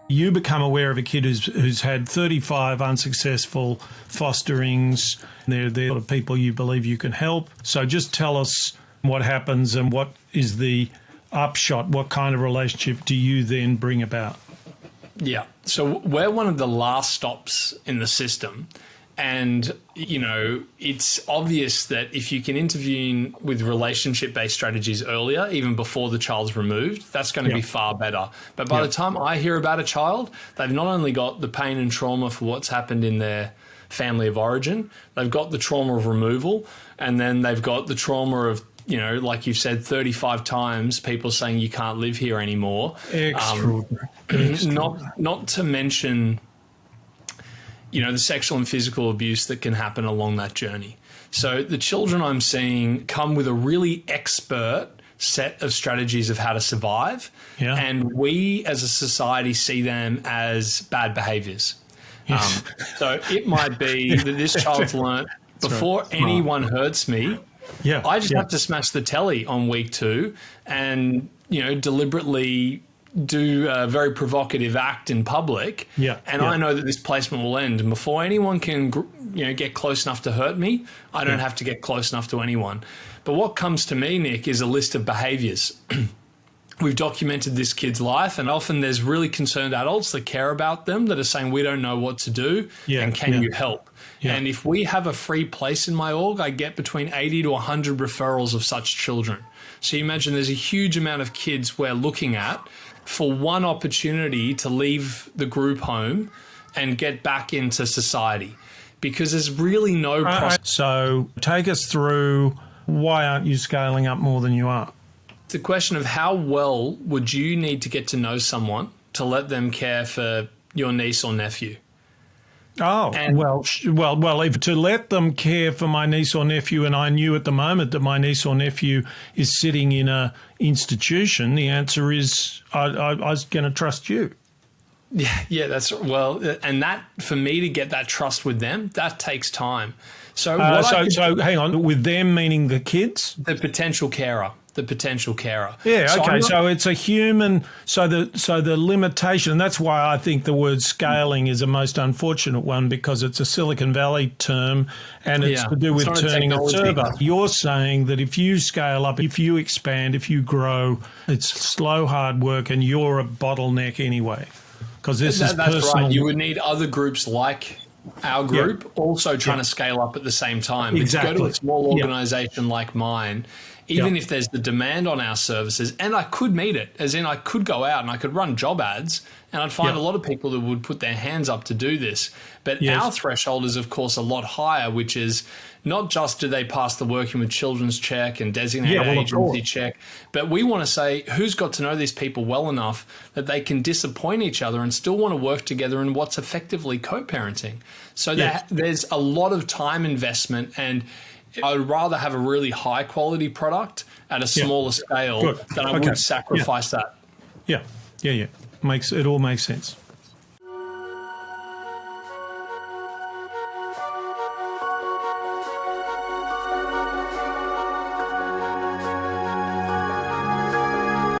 You become aware of a kid who's had 35 unsuccessful fosterings. They're the people you believe you can help. So just tell us what happens and what is the upshot. What kind of relationship do you then bring about? Yeah. So we're one of the last stops in the system. And, it's obvious that if you can intervene with relationship-based strategies earlier, even before the child's removed, that's going to be far better. But by the time I hear about a child, they've not only got the pain and trauma for what's happened in their family of origin, they've got the trauma of removal, and then they've got the trauma of, like you've said 35 times, people saying you can't live here anymore. Extraordinary. Not to mention the sexual and physical abuse that can happen along that journey. So the children I'm seeing come with a really expert set of strategies of how to survive. Yeah. And we as a society see them as bad behaviors. Yes. So it might be that this child's learnt before anyone hurts me, I just have to smash the telly on week 2 and, deliberately do a very provocative act in public, I know that this placement will end. And before anyone can, get close enough to hurt me, I don't have to get close enough to anyone. But what comes to me, Nick, is a list of behaviours. We've documented this kid's life, and often there's really concerned adults that care about them that are saying, we don't know what to do, and can you help? Yeah. And if we have a free place in my org, I get between 80 to 100 referrals of such children. So you imagine there's a huge amount of kids we're looking at for one opportunity to leave the group home and get back into society, because there's really no process. So take us through, why aren't you scaling up more than you are? It's a question of how well would you need to get to know someone to let them care for your niece or nephew? Oh, well, if to let them care for my niece or nephew, and I knew at the moment that my niece or nephew is sitting in a institution, the answer is I was going to trust you. Yeah, that's and that, for me to get that trust with them, that takes time. So hang on, with them meaning the kids? The potential carer. Yeah, okay. So it's a human. So the limitation, and that's why I think the word scaling is a most unfortunate one, because it's a Silicon Valley term, and it's to do with turning a server. You're saying that if you scale up, if you expand, if you grow, it's slow, hard work, and you're a bottleneck anyway, because this is personal. That's right. You would need other groups like our group also trying to scale up at the same time. Exactly. But to go to a small organisation like mine, even if there's the demand on our services, and I could meet it, as in I could go out and I could run job ads, and I'd find a lot of people that would put their hands up to do this. But our threshold is, of course, a lot higher, which is not just do they pass the working with children's check and designated agency check, but we want to say who's got to know these people well enough that they can disappoint each other and still want to work together in what's effectively co-parenting. So there's a lot of time investment, and I would rather have a really high quality product at a smaller scale than I would sacrifice that. Yeah. It all makes sense.